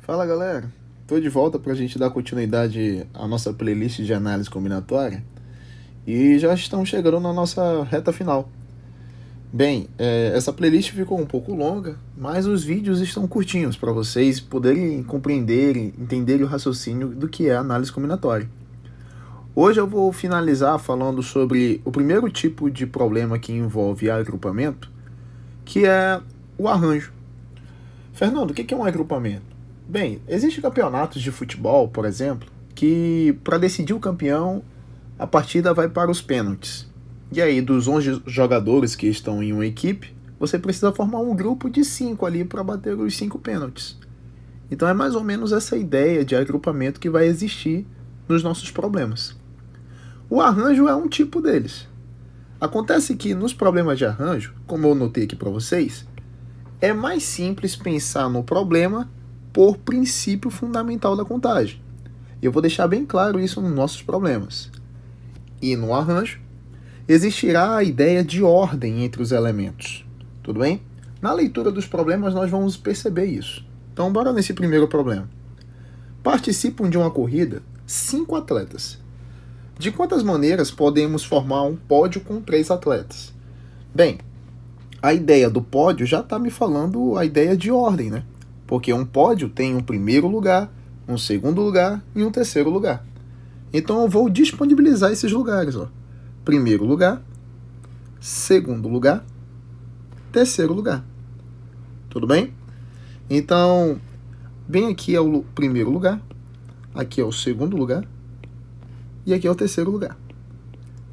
Fala galera, tô de volta para a gente dar continuidade à nossa playlist de análise combinatória e já estamos chegando na nossa reta final. Bem, essa playlist ficou um pouco longa, mas os vídeos estão curtinhos para vocês poderem compreender e entenderem o raciocínio do que é análise combinatória. Hoje eu vou finalizar falando sobre o primeiro tipo de problema que envolve agrupamento, que é o arranjo. Fernando, o que é um agrupamento? Bem, existem campeonatos de futebol, por exemplo, que para decidir o campeão, a partida vai para os pênaltis. E aí, dos 11 jogadores que estão em uma equipe, você precisa formar um grupo de 5 ali para bater os 5 pênaltis. Então é mais ou menos essa ideia de agrupamento que vai existir nos nossos problemas. O arranjo é um tipo deles. Acontece que nos problemas de arranjo, como eu notei aqui para vocês, é mais simples pensar no problema por princípio fundamental da contagem. Eu vou deixar bem claro isso nos nossos problemas. E no arranjo, existirá a ideia de ordem entre os elementos. Tudo bem? Na leitura dos problemas nós vamos perceber isso. Então bora nesse primeiro problema. Participam de uma corrida 5 atletas. De quantas maneiras podemos formar um pódio com 3 atletas? Bem, a ideia do pódio já está me falando a ideia de ordem, né? Porque um pódio tem um primeiro lugar, um segundo lugar e um terceiro lugar. Então eu vou disponibilizar esses lugares, ó. Primeiro lugar, segundo lugar, terceiro lugar. Tudo bem? Então, bem aqui é o primeiro lugar, aqui é o segundo lugar e aqui é o terceiro lugar.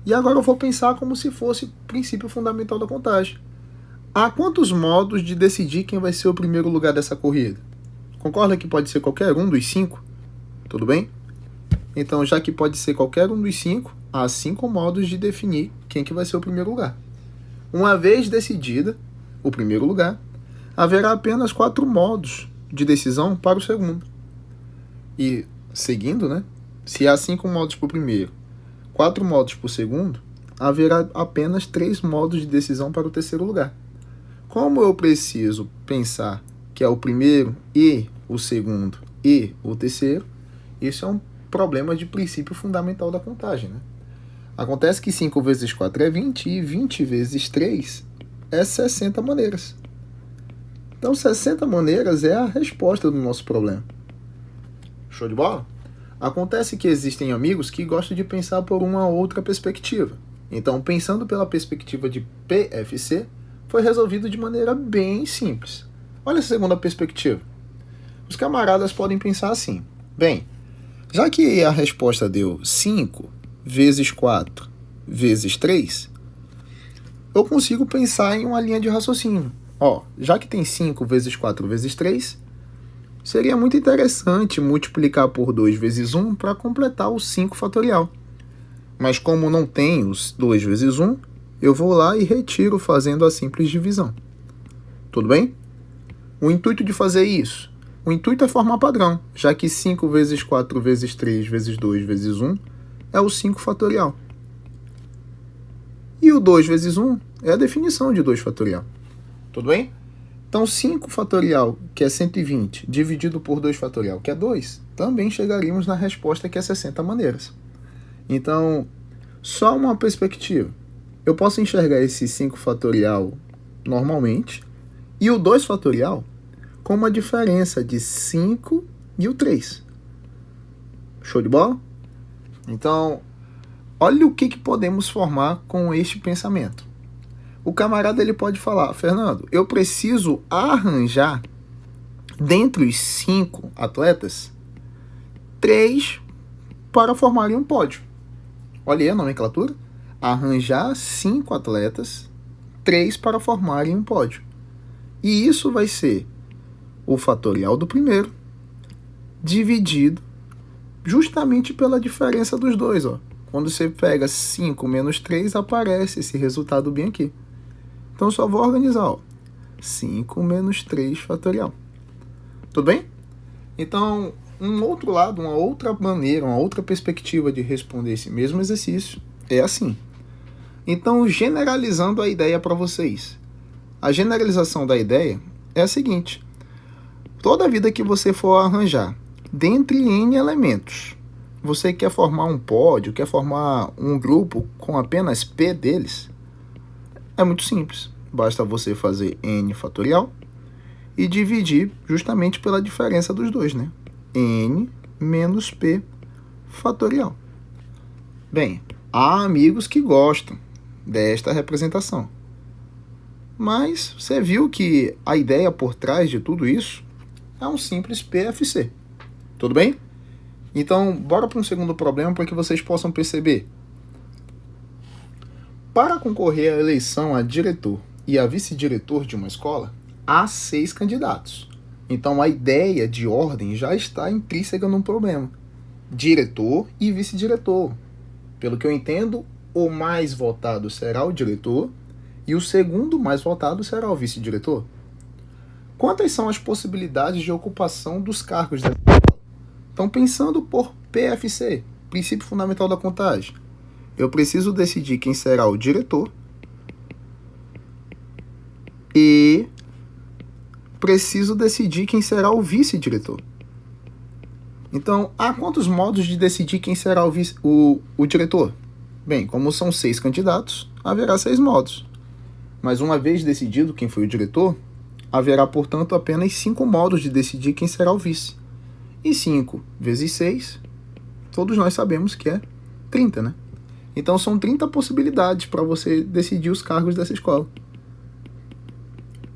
E agora eu vou pensar como se fosse o princípio fundamental da contagem. Há quantos modos de decidir quem vai ser o primeiro lugar dessa corrida? Concorda que pode ser qualquer um dos 5? Tudo bem? Então, já que pode ser qualquer um dos 5, há 5 modos de definir quem que vai ser o primeiro lugar. Uma vez decidida o primeiro lugar, haverá apenas 4 modos de decisão para o segundo. E, seguindo, né? Se há 5 modos para o primeiro, 4 modos para o segundo, haverá apenas 3 modos de decisão para o terceiro lugar. Como eu preciso pensar que é o primeiro e o segundo e o terceiro, isso é um problema de princípio fundamental da contagem, né? Acontece que 5 vezes 4 é 20 e 20 vezes 3 é 60 maneiras. Então 60 maneiras é a resposta do nosso problema. Show de bola? Acontece que existem amigos que gostam de pensar por uma outra perspectiva. Então, pensando pela perspectiva de PFC, foi resolvido de maneira bem simples. Olha a segunda perspectiva. Os camaradas podem pensar assim: bem, já que a resposta deu 5 vezes 4 vezes 3, eu consigo pensar em uma linha de raciocínio. Ó, já que tem 5 vezes 4 vezes 3, seria muito interessante multiplicar por 2 vezes 1 para completar o 5 fatorial. Mas como não tem os 2 vezes 1, eu vou lá e retiro fazendo a simples divisão. Tudo bem? O intuito de fazer isso? O intuito é formar padrão, já que 5 vezes 4 vezes 3 vezes 2 vezes 1 é o 5 fatorial. E o 2 vezes 1 é a definição de 2 fatorial. Tudo bem? Então 5 fatorial, que é 120, dividido por 2 fatorial, que é 2, também chegaríamos na resposta que é 60 maneiras. Então, só uma perspectiva. Eu posso enxergar esse 5 fatorial normalmente e o 2 fatorial com uma diferença de 5 e o 3. Show de bola? Então, olha o que podemos formar com este pensamento. O camarada ele pode falar: Fernando, eu preciso arranjar, dentre os 5 atletas, 3 para formarem um pódio. Olha aí a nomenclatura. Arranjar 5 atletas, 3 para formarem um pódio. E isso vai ser o fatorial do primeiro, dividido justamente pela diferença dos dois. Ó. Quando você pega 5 menos 3, aparece esse resultado bem aqui. Então só vou organizar. Ó. 5 menos 3 fatorial. Tudo bem? Então, um outro lado, uma outra maneira, uma outra perspectiva de responder esse mesmo exercício é assim. Então, generalizando a ideia para vocês. A generalização da ideia é a seguinte: Toda vida que você for arranjar, dentre N elementos, você quer formar um pódio, quer formar um grupo com apenas P deles, é muito simples. Basta você fazer N fatorial e dividir justamente pela diferença dos dois, né? N menos P fatorial. Bem, há amigos que gostam desta representação. Mas você viu que a ideia por trás de tudo isso é um simples PFC. Tudo bem? Então, bora para um segundo problema para que vocês possam perceber. Para concorrer à eleição a diretor e a vice-diretor de uma escola, há 6 candidatos. Então, a ideia de ordem já está intrínseca no problema. Diretor e vice-diretor. Pelo que eu entendo, o mais votado será o diretor e o segundo mais votado será o vice-diretor. Quantas são as possibilidades de ocupação dos cargos da escola? Então, pensando por PFC, princípio fundamental da contagem, eu preciso decidir quem será o diretor e preciso decidir quem será o vice-diretor. Então, há quantos modos de decidir quem será o diretor? Bem, como são 6 candidatos, haverá 6 modos. Mas uma vez decidido quem foi o diretor, haverá, portanto, apenas 5 modos de decidir quem será o vice. E 5 vezes 6, todos nós sabemos que é 30, né? Então, são 30 possibilidades para você decidir os cargos dessa escola.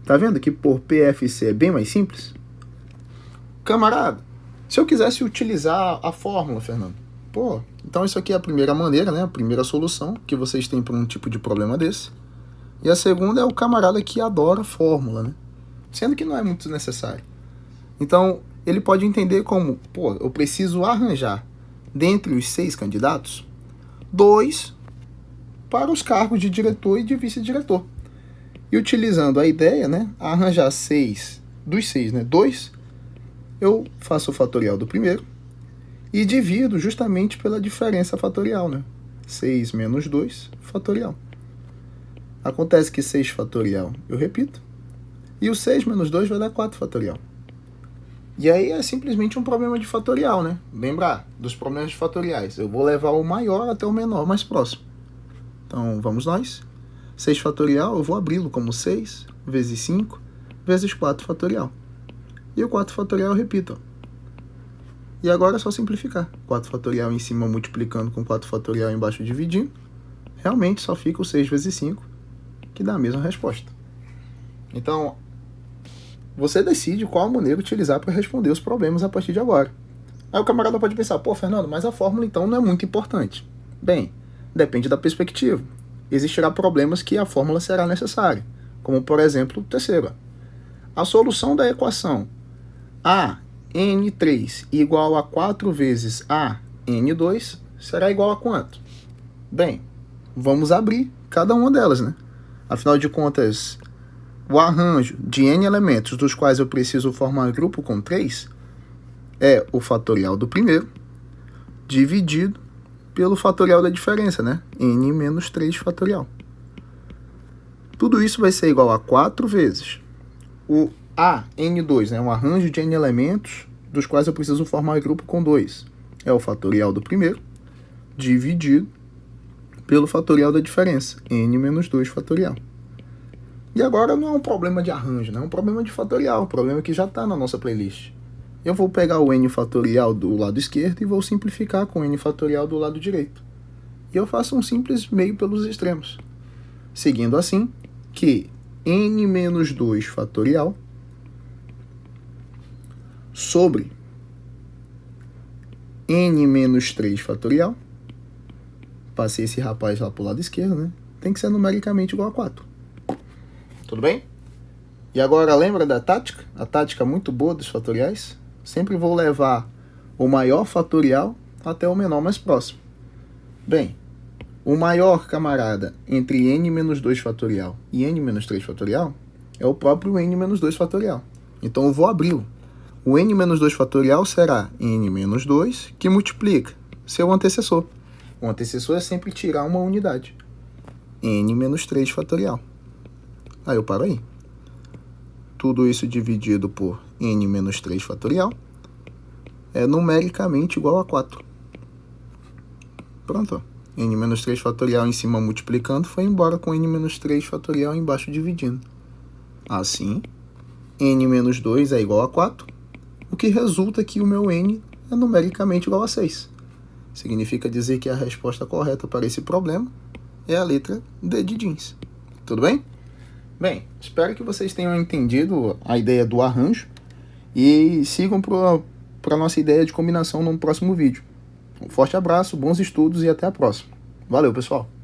Tá vendo que por PFC é bem mais simples? Camarada, se eu quisesse utilizar a fórmula, Fernando, então isso aqui é a primeira maneira, né? A primeira solução que vocês têm para um tipo de problema desse. E a segunda é o camarada que adora fórmula, né? Sendo que não é muito necessário. Então, ele pode entender como, eu preciso arranjar, dentre os 6 candidatos, 2 para os cargos de diretor e de vice-diretor. E utilizando a ideia, né, arranjar 6, dos 6, né, 2, eu faço o fatorial do primeiro e divido justamente pela diferença fatorial, né? 6 menos 2 fatorial. Acontece que 6 fatorial, eu repito, e o 6 menos 2 vai dar 4 fatorial. E aí é simplesmente um problema de fatorial, né? Lembrar dos problemas de fatoriais. Eu vou levar o maior até o menor mais próximo. Então, vamos nós. 6 fatorial, eu vou abri-lo como 6 vezes 5 vezes 4 fatorial. E o 4 fatorial eu repito. E agora é só simplificar. 4 fatorial em cima multiplicando com 4 fatorial embaixo dividindo. Realmente só fica o 6 vezes 5, que dá a mesma resposta. Então, você decide qual maneira utilizar para responder os problemas a partir de agora. Aí o camarada pode pensar, Fernando, mas a fórmula então não é muito importante. Bem, depende da perspectiva. Existirá problemas que a fórmula será necessária, como por exemplo, o terceiro. A solução da equação AN3 igual a 4 vezes AN2 será igual a quanto? Bem, vamos abrir cada uma delas, né? Afinal de contas, o arranjo de N elementos dos quais eu preciso formar grupo com 3 é o fatorial do primeiro dividido pelo fatorial da diferença, né? N menos 3 fatorial. Tudo isso vai ser igual a 4 vezes o AN2, né? Um arranjo de N elementos dos quais eu preciso formar grupo com 2. É o fatorial do primeiro dividido pelo fatorial da diferença, N menos 2 fatorial. E agora não é um problema de arranjo, né? É um problema de fatorial, um problema que já está na nossa playlist. Eu vou pegar o N fatorial do lado esquerdo e vou simplificar com o N fatorial do lado direito. E eu faço um simples meio pelos extremos. Seguindo assim, que N menos 2 fatorial sobre N menos 3 fatorial, passei esse rapaz lá para o lado esquerdo, né? Tem que ser numericamente igual a 4. Tudo bem? E agora lembra da tática? A tática muito boa dos fatoriais? Sempre vou levar o maior fatorial até o menor mais próximo. Bem, o maior camarada entre n menos 2 fatorial e n menos 3 fatorial é o próprio n menos 2 fatorial. Então eu vou abri-lo. O n menos 2 fatorial será n menos 2 que multiplica seu antecessor. O antecessor é sempre tirar uma unidade. N menos 3 fatorial. Aí eu paro aí. tudo isso dividido por n menos 3 fatorial é numericamente igual a 4. Pronto, n menos 3 fatorial em cima multiplicando foi embora com n menos 3 fatorial embaixo dividindo. Assim, n menos 2 é igual a 4, o que resulta que o meu n é numericamente igual a 6. Significa dizer que a resposta correta para esse problema é a letra D de jeans. Tudo bem? Bem, espero que vocês tenham entendido a ideia do arranjo e sigam para a nossa ideia de combinação no próximo vídeo. Um forte abraço, bons estudos e até a próxima. Valeu, pessoal!